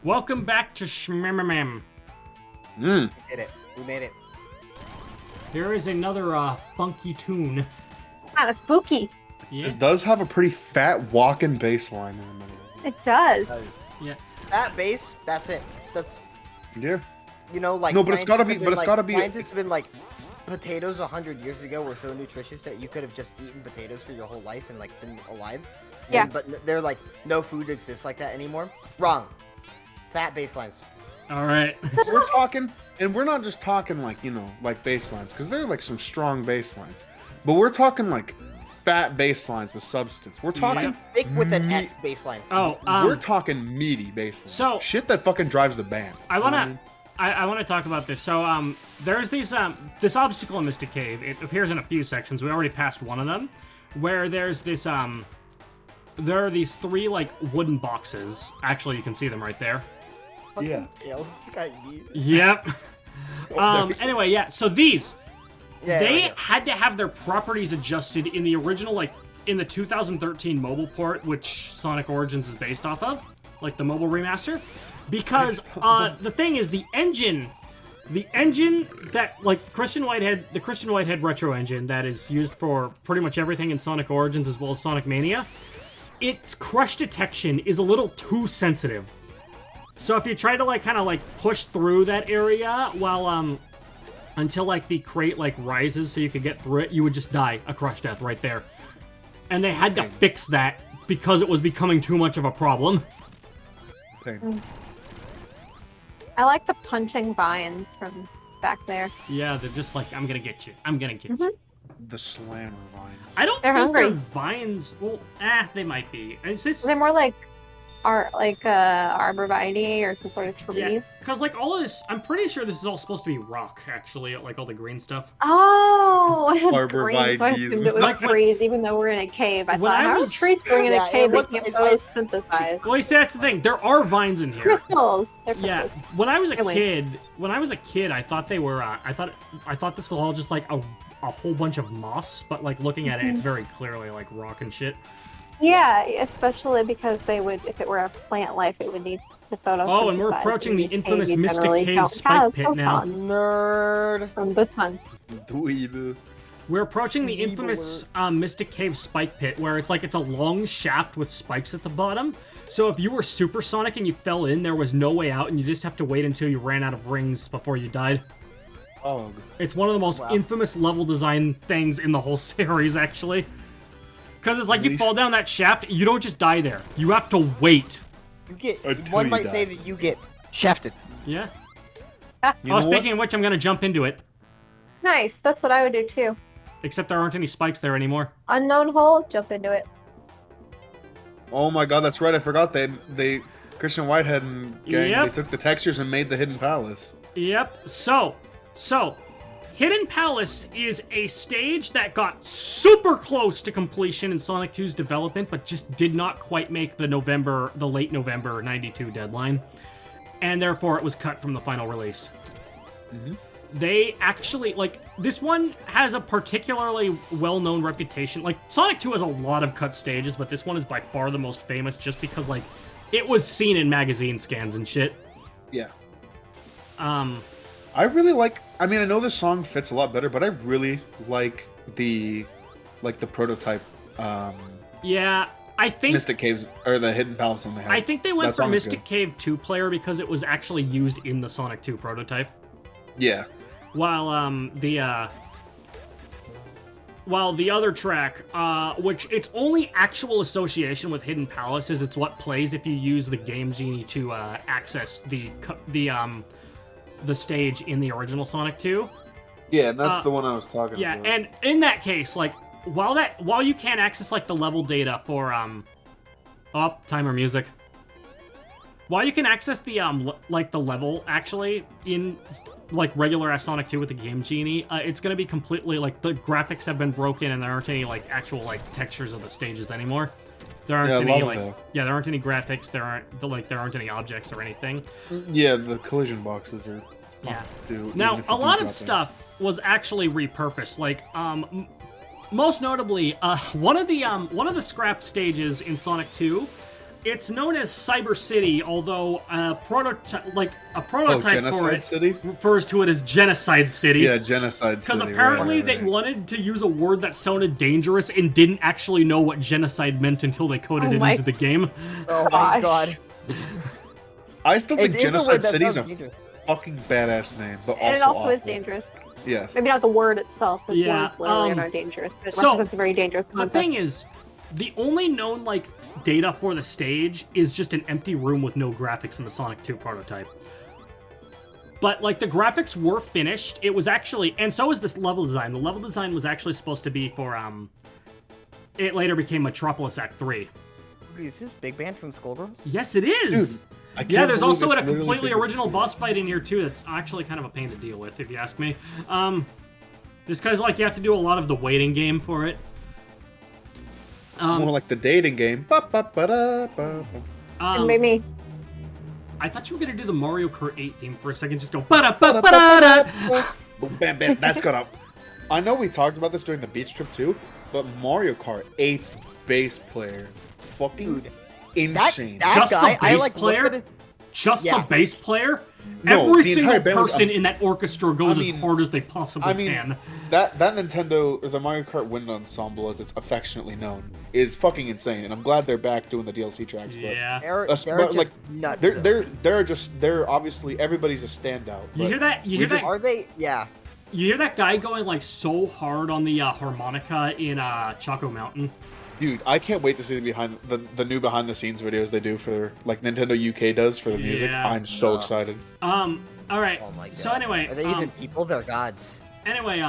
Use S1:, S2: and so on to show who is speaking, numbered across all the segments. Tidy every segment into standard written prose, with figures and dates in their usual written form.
S1: Welcome back to Shmememem.
S2: We did it. We made it.
S1: Here is another funky tune.
S3: Kind of spooky.
S1: Yeah.
S4: This does have a pretty fat walking bass line in the middle.
S3: It does.
S1: Yeah.
S2: That base, that's it. That's,
S4: Yeah.
S2: you know, like.
S4: No, but it's gotta be.
S2: scientists have
S4: But it's
S2: been,
S4: gotta be.
S2: Scientists have been like, potatoes 100 years ago were so nutritious that you could have just eaten potatoes for your whole life and like been alive.
S3: Yeah.
S2: But they're like, no food exists like that anymore. Wrong. Fat baselines.
S1: All right.
S4: We're talking, and we're not just talking like like bass lines, because they're like some strong bass lines. But we're talking like fat bass lines with substance. We're talking.
S2: Thick with an X baselines.
S1: Oh,
S4: we're talking meaty bass lines.
S1: So-
S4: shit that fucking drives the band.
S1: I want to talk about this. So there's these this obstacle in Mystic Cave. It appears in a few sections. We already passed one of them, where there's this there are these three like wooden boxes. Actually, you can see them right there.
S4: Yeah.
S1: Yep. Anyway, yeah. So these.
S2: Yeah,
S1: They
S2: yeah.
S1: had to have their properties adjusted in the original, like, in the 2013 mobile port, which Sonic Origins is based off of, like the mobile remaster, because the thing is, the engine that, like, the Christian Whitehead retro engine that is used for pretty much everything in Sonic Origins as well as Sonic Mania, its crush detection is a little too sensitive. So if you try to, like, kind of, like, push through that area while, until, like, the crate, like, rises so you could get through it, you would just die a crush death right there. And they had to fix that because it was becoming too much of a problem.
S4: Pain.
S3: I like the punching vines from back there.
S1: Yeah, they're just like, I'm gonna get you. I'm gonna get you.
S4: The slammer vines.
S1: I don't
S3: They're
S1: think
S3: hungry.
S1: they're vines. Well, they might be. It's just,
S3: They're more like arborvitae or some sort of trees.
S1: because, like, all of this, I'm pretty sure this is all supposed to be rock, actually, like all the green stuff.
S3: Oh, it was green, so I
S4: Arborvitaes.
S3: assumed it was
S1: Like,
S3: trees, even though we're in a cave. I
S1: when
S3: thought,
S1: I
S3: how
S1: was-
S3: are trees growing in
S2: Yeah,
S3: a cave? They
S2: it's-
S3: can't
S2: it's-
S3: photosynthesize.
S1: Well, you see, that's the thing. There are vines in here.
S3: Crystals. They're
S1: Yeah,
S3: crystals.
S1: when I was a
S3: I win.
S1: kid, I thought they were. I thought this was all just like a whole bunch of moss, but like looking at it, it's very clearly like rock and shit.
S3: Yeah, especially because they would, if it were a plant life, it would need to photosynthesize.
S1: Oh, and we're approaching the
S3: in a cave,
S1: infamous
S3: you
S1: Mystic
S3: generally
S1: Cave
S3: don't
S1: spike
S3: have
S1: pit now.
S3: photons
S2: Nerd.
S3: from the sun.
S4: Dweeb.
S1: We're approaching the
S2: Evil
S1: infamous Mystic Cave spike pit, where it's like it's a long shaft with spikes at the bottom. So if you were supersonic and you fell in, there was no way out, and you just have to wait until you ran out of rings before you died.
S4: Oh.
S1: It's one of the most
S2: Wow.
S1: infamous level design things in the whole series, actually. Because it's like you fall down that shaft, you don't just die there. You have to wait.
S2: You get.
S4: Until
S2: One
S4: you
S2: might
S4: die.
S2: say that you get shafted.
S1: Yeah.
S4: You know
S1: Speaking of which, I'm gonna jump into it.
S3: Nice. That's what I would do too.
S1: Except there aren't any spikes there anymore.
S3: Unknown hole, jump into it.
S4: Oh my god, that's right. I forgot they Christian Whitehead and gang,
S1: Yep.
S4: they took the textures and made the Hidden Palace.
S1: Yep. So, Hidden Palace is a stage that got super close to completion in Sonic 2's development, but just did not quite make the late November 92 deadline, and therefore it was cut from the final release. They actually, like, this one has a particularly well-known reputation. Like, Sonic 2 has a lot of cut stages, but this one is by far the most famous just because, like, it was seen in magazine scans and shit.
S4: Yeah.
S1: I
S4: I really like. I mean, I know this song fits a lot better, but I really like the prototype
S1: Yeah, I think
S4: Mystic Caves or the Hidden Palace on the head.
S1: I think they went
S4: That
S1: for
S4: song is
S1: Mystic
S4: good.
S1: Cave 2 player because it was actually used in the Sonic 2 prototype.
S4: Yeah.
S1: While the other track, which its only actual association with Hidden Palace is it's what plays if you use the Game Genie to access the stage in the original Sonic 2.
S4: Yeah, that's the one I was talking
S1: Yeah,
S4: about.
S1: and in that case, like while you can't access like the level data for timer music. While you can access the the level actually in like regular ass Sonic 2 with the Game Genie, it's gonna be completely like the graphics have been broken and there aren't any like actual like textures of the stages anymore. There aren't
S4: Yeah, a
S1: any
S4: lot of
S1: like
S4: that.
S1: there aren't any graphics. There aren't any objects or anything.
S4: Yeah, the collision boxes are.
S1: Yeah.
S4: Do,
S1: Now,
S4: even if
S1: a
S4: you do
S1: lot
S4: drop
S1: of stuff was actually repurposed. Like, most notably, one of the scrap stages in Sonic 2 It's known as Cyber City, although a prototype for
S4: Genocide
S1: it
S4: City?
S1: refers to it as Genocide City.
S4: Yeah, Genocide City.
S1: Because apparently
S4: right.
S1: they wanted to use a word that sounded dangerous and didn't actually know what genocide meant until they coded it into the game.
S2: Oh my
S3: Gosh.
S2: god.
S4: I still think
S2: It is a
S4: Genocide
S2: word that
S4: City's a
S2: sounds dangerous.
S4: fucking badass name, but
S3: And it also is
S4: awful.
S3: dangerous.
S4: Yes.
S3: Maybe not the word itself, because
S1: Yeah,
S3: words literally are not dangerous. But
S1: so,
S3: that's a very dangerous
S1: The
S3: concept.
S1: thing is, the only known data for the stage is just an empty room with no graphics in the Sonic 2 prototype. But the graphics were finished. It was actually, and so is this level design. The level design was actually supposed to be for it later became Metropolis Act 3.
S2: Is this Big Band from Skullgirls?
S1: Yes, it is.
S4: Dude, I can't
S1: Yeah, there's
S4: believe
S1: also
S4: it's
S1: a
S4: literally
S1: completely
S4: Big
S1: original boss fight in here too. That's actually kind of a pain to deal with, if you ask me. Just because you have to do a lot of the waiting game for it.
S4: More like the dating game. Ba-ba-ba-da-ba.
S3: And maybe
S1: I thought you were gonna do the Mario Kart 8 theme for a second. Just go ba-da-ba-ba-da-da.
S4: Boom, bam, bam. That's gonna. I know we talked about this during the beach trip too, but Mario Kart 8's bass player, fucking
S2: Dude,
S4: insane.
S2: That
S1: Just the
S2: guy, I
S1: bass
S2: looked
S1: player?
S2: at his...
S1: Just
S2: Yeah.
S1: the bass player?
S4: No,
S1: Every
S4: the
S1: single
S4: entire band was
S1: person in that orchestra goes
S4: I mean-
S1: as hard as they possibly
S4: I mean,
S1: can.
S4: that Nintendo, or the Mario Kart Wind Ensemble, as it's affectionately known, is fucking insane, and I'm glad they're back doing the DLC tracks.
S1: Yeah.
S2: They're
S4: But,
S2: just nuts.
S4: they're obviously everybody's a standout.
S1: You
S4: but
S1: hear that? You
S4: we
S1: hear
S4: just-
S1: that?
S2: Are they? Yeah.
S1: You hear that guy going so hard on the harmonica in Choco Mountain?
S4: Dude, I can't wait to see the new behind the scenes videos they do for Nintendo UK does for the music.
S1: Yeah.
S4: I'm so
S2: Yeah.
S4: excited.
S1: All right.
S2: Oh my god.
S1: So anyway,
S2: Are they even people? They're gods.
S1: Anyway,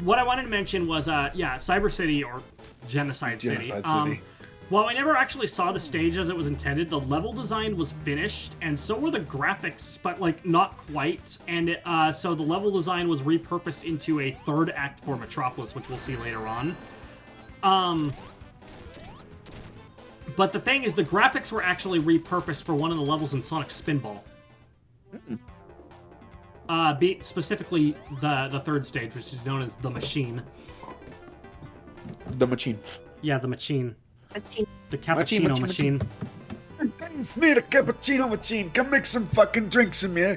S1: what I wanted to mention was, Cyber City or Genocide City.
S4: Genocide City.
S1: While I never actually saw the stage as it was intended, the level design was finished, and so were the graphics, but not quite. And so the level design was repurposed into a third act for Metropolis, which we'll see later on. But the thing is, the graphics were actually repurposed for one of the levels in Sonic Spinball. Specifically the third stage, which is known as the Machine.
S4: The machine.
S1: Yeah, the Machine.
S3: Machine.
S1: The Cappuccino Machine.
S4: It's me, the cappuccino machine. Come make some fucking drinks in me.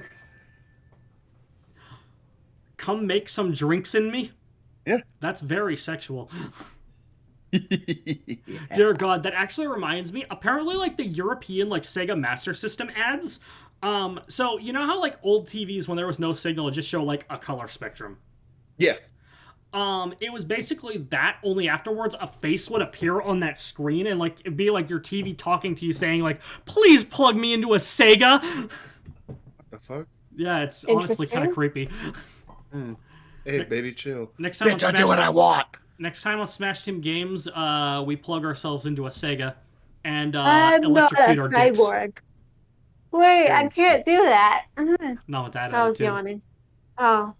S1: Come make some drinks in me?
S4: Yeah.
S1: That's very sexual. Dear God, that actually reminds me. Apparently, the European Sega Master System ads. So you know how old TVs, when there was no signal, it just show a color spectrum.
S4: Yeah.
S1: It was basically that. Only afterwards, a face would appear on that screen, and it'd be your TV talking to you, saying "Please plug me into a Sega."
S4: What the fuck?
S1: Yeah, it's honestly kind of creepy.
S4: Hey, baby, chill.
S1: Next time,
S4: Bitch, I do what I want.
S1: Next time on Smash Team Games, we plug ourselves into a Sega and
S3: I'm not a
S1: electrocute our dicks.
S3: cyborg. Wait, I can't do that.
S1: Not with that
S3: I was
S1: attitude.
S3: yawning. Oh.